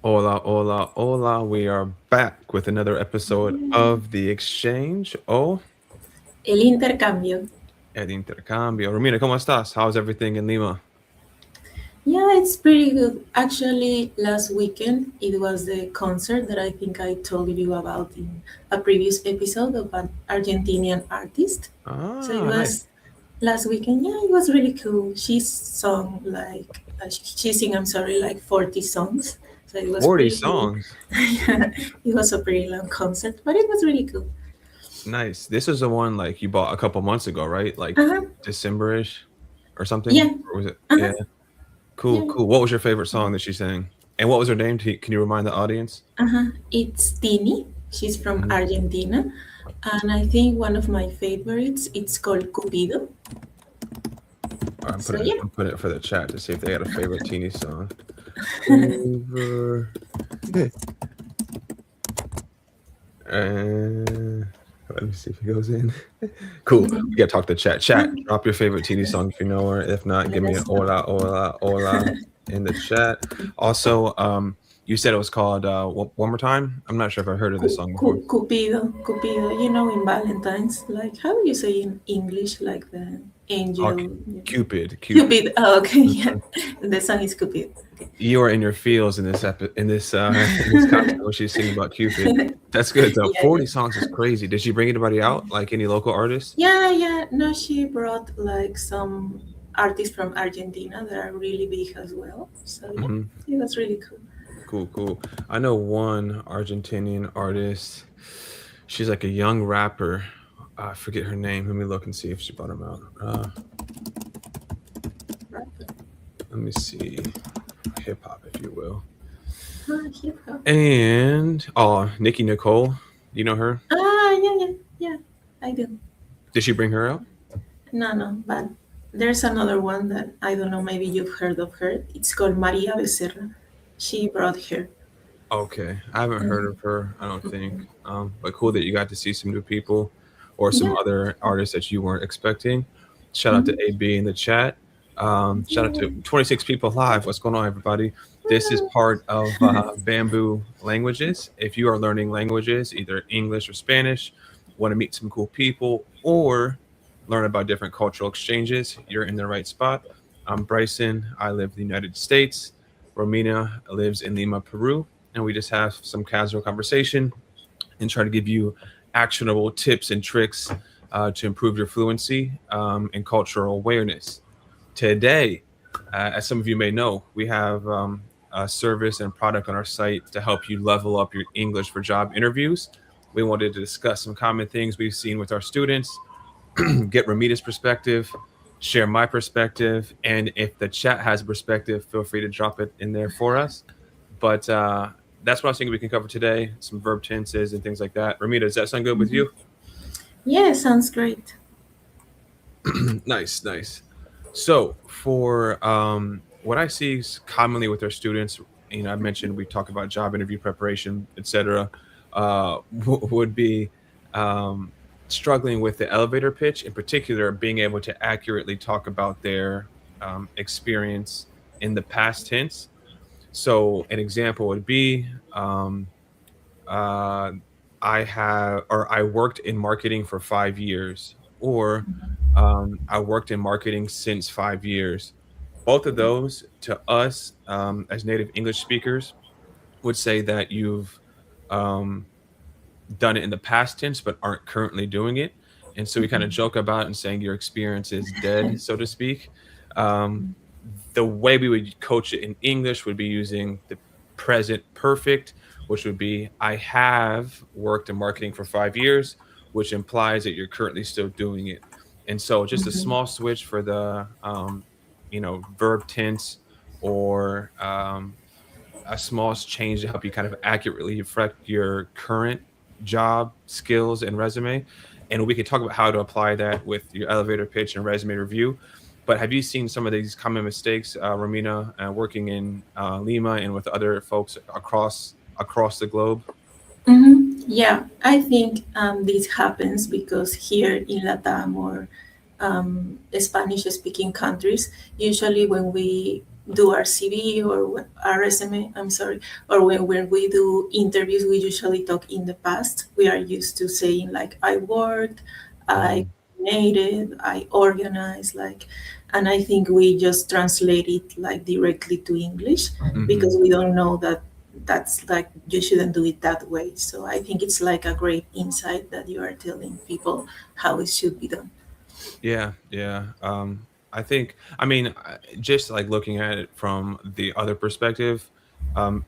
Hola, hola, hola. We are back with another episode of The Exchange. Oh, El intercambio. el intercambio. Romina, ¿cómo estás? How's everything in Lima? Yeah, it's pretty good. Actually, last weekend it was the concert that I think I told you about in a previous episode of an Argentinian artist. So it Ah, nice. was last weekend. Yeah, it was really cool. She sung like she sing. I'm sorry, like 40 songs. So it was 40 pretty cool. songs. It was a pretty long concert, but it was really cool. Nice. This is the one like you bought a couple months ago, right? Like Uh huh. December-ish or something? Yeah. Or was it? Uh huh. Yeah. Cool, Yeah. cool. What was your favorite song that she sang? And what was her name? Can you remind the audience? Uh-huh. It's Tini. She's from Mhm. Argentina. And I think one of my favorites, it's called Cupido. All right, So yeah. I'm putting it for the chat to see if they got a favorite teeny song. Favorite. Uh, let me see if it goes in. Cool. We gotta talk to chat. Chat. Drop your favorite TD song if you know her. If not, give Let me an us know. hola, hola, hola in the chat. Also, you said it was called one more time. I'm not sure if I heard of this song before. Cupido. Cupido. You know, in Valentine's, like, how do you say in English, like the Oh, angel? Cupid, Cupid. Cupid. Oh, okay. Yeah. Mhm. The song is Cupid. Okay. You are in your feels in in this in this concert where she's singing about Cupid. That's good though. Yeah, 40 yeah. songs is crazy. Did she bring anybody out? Like any local artists? Yeah, yeah. No, she brought like some artists from Argentina that are really big as well. So yeah, Hmm. it was really cool. Cool, cool. I know one Argentinian artist. She's like a young rapper. I forget her name. Let me look and see if she brought him out. Let me see. Hip hop, if you will. Ah, hip hop. And oh, Nikki Nicole. You know her? Ah, yeah, yeah, yeah. I do. Did she bring her out? No, no, but there's another one that I don't know. Maybe you've heard of her. It's called Maria Becerra. She brought her. Okay, I haven't heard of Mhm. her. I don't think. But cool that you got to see some new people, or some Yeah. other artists that you weren't expecting. Shout out to Mhm. AB in the chat. Shout out Yeah. to 26 people live. What's going on, everybody? This is part of Bamboo Languages. If you are learning languages, either English or Spanish, want to meet some cool people, or learn about different cultural exchanges, you're in the right spot. I'm Bryson. I live in the United States. Romina lives in Lima, Peru, and we just have some casual conversation and try to give you actionable tips and tricks to improve your fluency and cultural awareness. Today, as some of you may know, we have a service and product on our site to help you level up your English for job interviews. We wanted to discuss some common things we've seen with our students, get Ramita's perspective, share my perspective, and if the chat has a perspective, feel free to drop it in there for us. But that's what I was thinking we can cover today, some verb tenses and things like that. Ramita, does that sound good with Mhm. you? Yeah, sounds great. Nice, nice. So for what I see commonly with our students, I mentioned we talk about job interview preparation, etc. Would be um, struggling with the elevator pitch, in particular, being able to accurately talk about their experience in the past tense. So an example would be uh, I worked in marketing for 5 years, or I worked in marketing since 5 years. Both of those to us as native English speakers would say that you've um, done it in the past tense but aren't currently doing it. And so we kind of joke about it and saying your experience is dead, so to speak. Um, the way we would coach it in English would be using the present perfect, which would be I have worked in marketing for 5 years, which implies that you're currently still doing it. And so just a Mhm. small switch for the verb tense, or a small change to help you kind of accurately reflect your current job skills and resume. And we could talk about how to apply that with your elevator pitch and resume review. But have you seen some of these common mistakes, Romina, working in Lima and with other folks across the globe? Yeah, I think this happens because here in LATAM or Spanish speaking countries, usually when we do our CV or our resume, I'm sorry, or when we do interviews, we usually talk in the past. We are used to saying like I worked, I Mhm. coordinated, I organized, like, and I think we just translate it like directly to English because Mhm. we don't know that that's like you shouldn't do it that way. So I think it's like a great insight that you are telling people how it should be done. Yeah, yeah. I think, I mean, just like looking at it from the other perspective,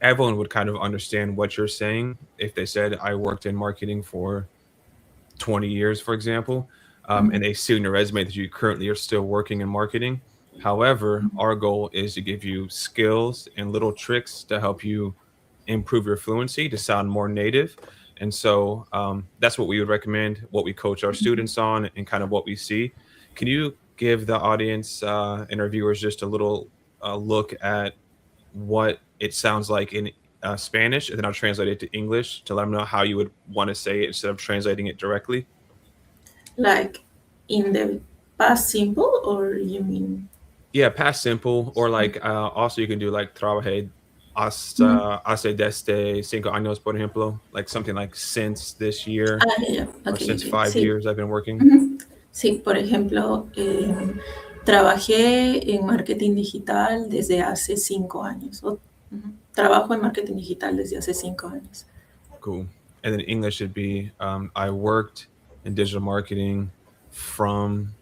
everyone would kind of understand what you're saying if they said, I worked in marketing for 20 years, for example, and Mhm. they see in your resume that you currently are still working in marketing. However, our goal is to give you skills and little tricks to help you improve your fluency to sound more native. And so that's what we would recommend, what we coach our students on, and kind of what we see. Can you give the audience and our viewers just a little look at what it sounds like in Spanish, and then I'll translate it to English to let them know how you would want to say it instead of translating it directly? Like in the past simple, or you mean? Yeah, past simple, or like also you can do like trabajé Mhm. hasta hace desde 5 años, por ejemplo, like something like since this year Ah, ya, ya. or Ok, since ok. 5 years Sí. I've been working. Ujú. Sí, por ejemplo, trabajé en marketing digital desde hace 5 años. Ujú. Trabajo en marketing digital desde hace 5 años. Cool. And then English should be I worked in digital marketing from,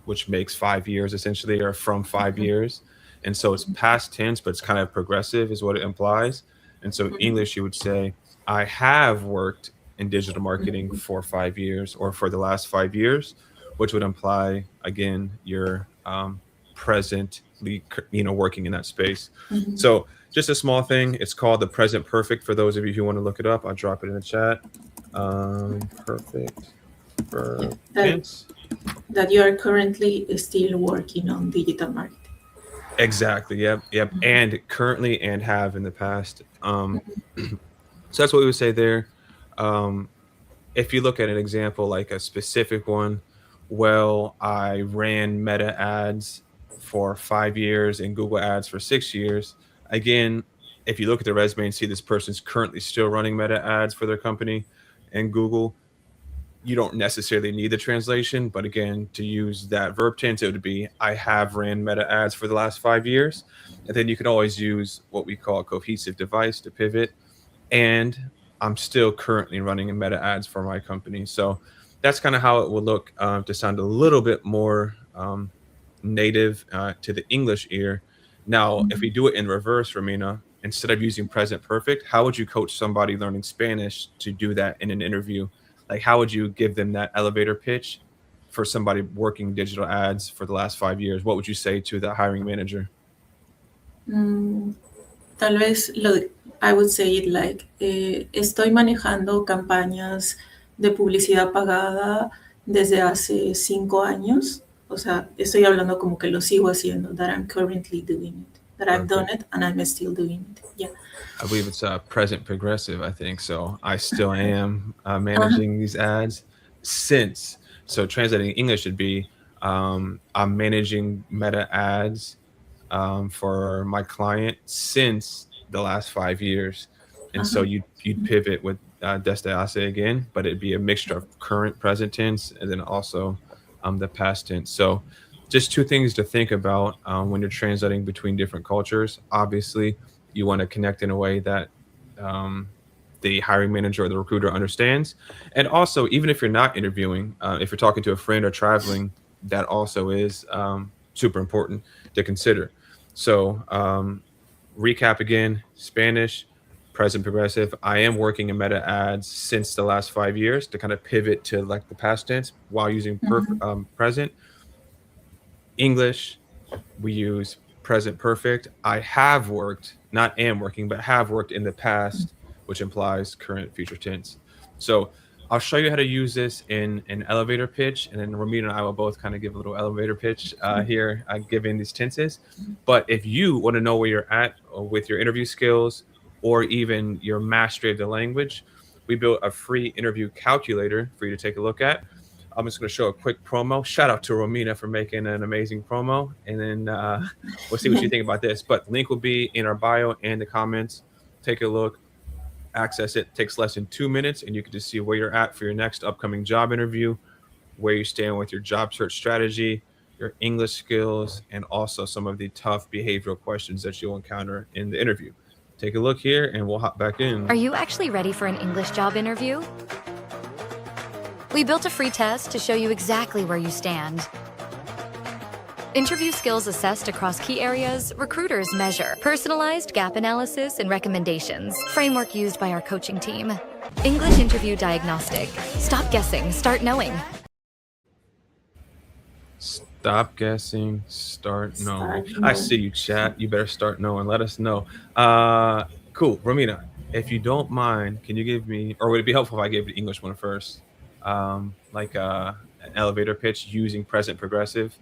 which makes 5 years essentially, or from 5 years. And so it's past tense, but it's kind of progressive, is what it implies. And so English, you would say, I have worked in digital marketing for 5 years or for the last 5 years, which would imply, again, you're presently, working in that space. Mhm. So just a small thing. It's called the present perfect for those of you who want to look it up. I'll drop it in the chat. Perfect Yeah. verb That tense. that you are currently still working on digital marketing. Exactly. Yep. Yep. And currently and have in the past. So that's what we would say there. Um, if you look at an example, like a specific one, well, I ran Meta ads for 5 years and Google ads for 6 years. Again, if you look at the resume and see this person's currently still running Meta ads for their company and Google, you don't necessarily need the translation, but again, to use that verb tense, it would be I have ran Meta ads for the last 5 years. And then you can always use what we call a cohesive device to pivot. And I'm still currently running Meta ads for my company. So that's kind of how it would look to sound a little bit more native to the English ear. Now, if we do it in reverse, Ramina, instead of using present perfect, how would you coach somebody learning Spanish to do that in an interview? Like, how would you give them that elevator pitch for somebody working digital ads for the last 5 years? What would you say to the hiring manager? Mm, Tal vez I would say it like, estoy manejando campañas de publicidad pagada desde hace 5 años. O sea, estoy hablando como que lo sigo haciendo, that I'm currently doing it, that I've done Perfect. it and I'm still doing it. Yeah. I believe it's present progressive, I think. So I still am Uh-huh. managing these ads since. So translating English should be I'm managing Meta ads for my client since the last 5 years. And so Uh-huh. you'd pivot with desde hace again, but it'd be a mixture of current present tense and then also the past tense. So just two things to think about when you're translating between different cultures. Obviously, you want to connect in a way that um, the hiring manager or the recruiter understands. And also, even if you're not interviewing, if you're talking to a friend or traveling, that also is super important to consider. So, recap again: Spanish, present progressive. I am working in Meta ads since the last 5 years to kind of pivot to like the past tense while using Mhm. present. English, we use present perfect. I have worked, not am working, but have worked in the past, which implies current future tense. So I'll show you how to use this in an elevator pitch, and then Ramina and I will both kind of give a little elevator pitch here, given these tenses. But if you want to know where you're at with your interview skills or even your mastery of the language, we built a free interview calculator for you to take a look at. I'm just going to show a quick promo. Shout out to Romina for making an amazing promo. And then we'll see what you think about this. But link will be in our bio and the comments. Take a look, access it. Takes less than 2 minutes, and you can just see where you're at for your next upcoming job interview, where you stand with your job search strategy, your English skills, and also some of the tough behavioral questions that you'll encounter in the interview. Take a look here, and we'll hop back in. Are you actually ready for an English job interview? We built a free test to show you exactly where you stand. Interview skills assessed across key areas, recruiters measure. Personalized gap analysis and recommendations. Framework used by our coaching team. English interview diagnostic. Stop guessing, start knowing. Stop guessing, start knowing. Start I knowing. see you, chat. You better start knowing. Let us know. Cool. Romina, if you don't mind, can you give me, or would it be helpful if I gave the English one first? Like an elevator pitch using present progressive,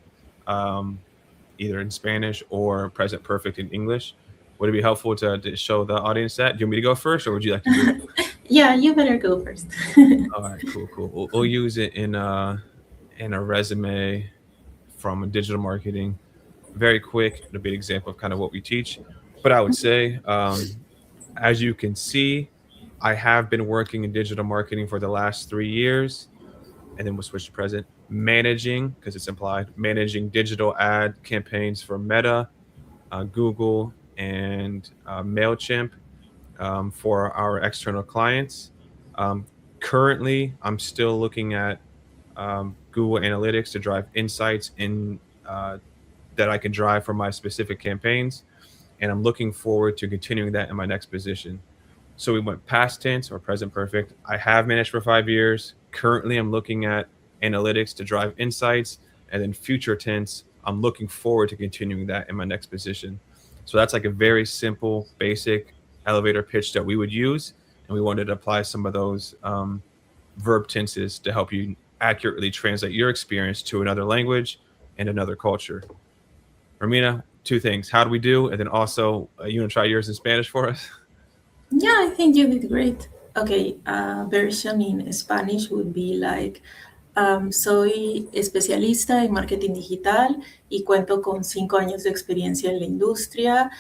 either in Spanish or present perfect in English. Would it be helpful to show the audience that? Do you want me to go first, or would you like to do it? Yeah, you better go first. All right, cool. We'll use it in a resume from digital marketing. Very quick. It'll be an example of kind of what we teach. But I would say, as you can see, I have been working in digital marketing for the last 3 years. And then we'll switch to present. Managing, because it's implied, managing digital ad campaigns for Meta, Google, and MailChimp for our external clients. Currently, I'm still looking at Google Analytics to drive insights in that I can drive for my specific campaigns. And I'm looking forward to continuing that in my next position. So we went past tense or present perfect. I have managed for 5 years. Currently, I'm looking at analytics to drive insights. And then future tense, I'm looking forward to continuing that in my next position. So that's like a very simple, basic elevator pitch that we would use. And we wanted to apply some of those verb tenses to help you accurately translate your experience to another language and another culture. Romina, two things. How do we do? And then also, you want to try yours in Spanish for us? Yeah, I think you did great. Okay, version in Spanish would be like, soy especialista en marketing digital y cuento con 5 años de experiencia en la industria.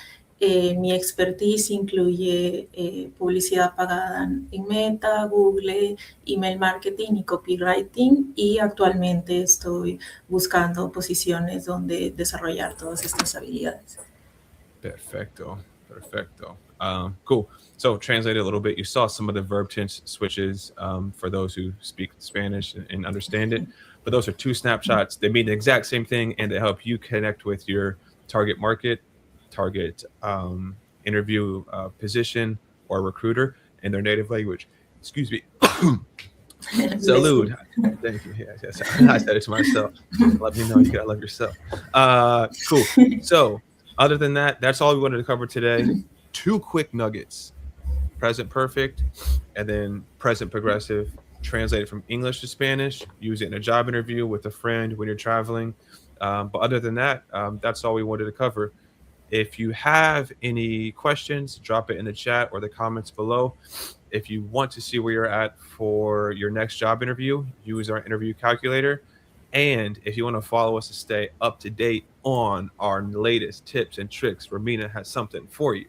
Mi expertise incluye publicidad pagada en Meta, Google, email marketing y copywriting, y actualmente estoy buscando posiciones donde desarrollar todas estas habilidades. Perfecto. Cool. So translate it a little bit. You saw some of the verb tense switches for those who speak Spanish and understand it. But those are two snapshots. They mean the exact same thing, and they help you connect with your target market, target interview position, or recruiter in their native language. Excuse me. Salud. Thank you. Yes. I said it to myself. Let me know you gotta love yourself. Cool. So other than that, that's all we wanted to cover today. 2 quick nuggets: present perfect, and then present progressive. Translate it from English to Spanish. Use it in a job interview with a friend when you're traveling. But other than that, that's all we wanted to cover. If you have any questions, drop it in the chat or the comments below. If you want to see where you're at for your next job interview, use our interview calculator. And if you want to follow us to stay up to date on our latest tips and tricks, Romina has something for you.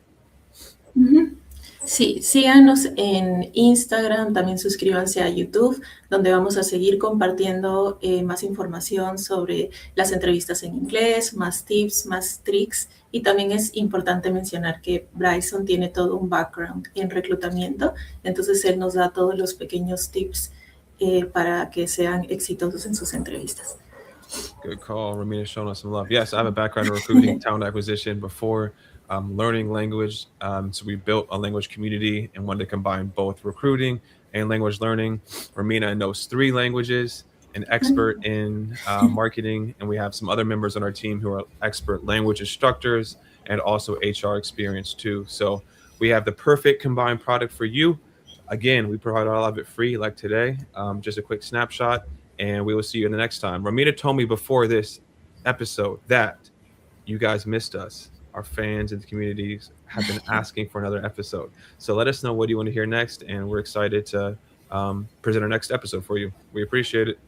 Sí, síganos en Instagram, también suscríbanse a YouTube, donde vamos a seguir compartiendo más información sobre las entrevistas en inglés, más tips, más tricks. Y también es importante mencionar que Bryson tiene todo un background en reclutamiento, entonces él nos da todos los pequeños tips para que sean exitosos en sus entrevistas. Good call. Romina showing us some love. Yes, I have a background in recruiting, talent acquisition before learning language. So we built a language community and wanted to combine both recruiting and language learning. Romina knows 3 languages, an expert in marketing, and we have some other members on our team who are expert language instructors and also HR experience too. So we have the perfect combined product for you. Again, we provide all of it free like today. Just a quick snapshot, and we will see you in the next time. Romina told me before this episode that you guys missed us. Our fans and the communities have been asking for another episode. So let us know what you want to hear next, and we're excited to present our next episode for you. We appreciate it.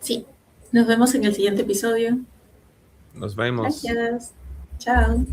Sí, nos vemos en el siguiente episodio. Nos vemos. Gracias. Chao.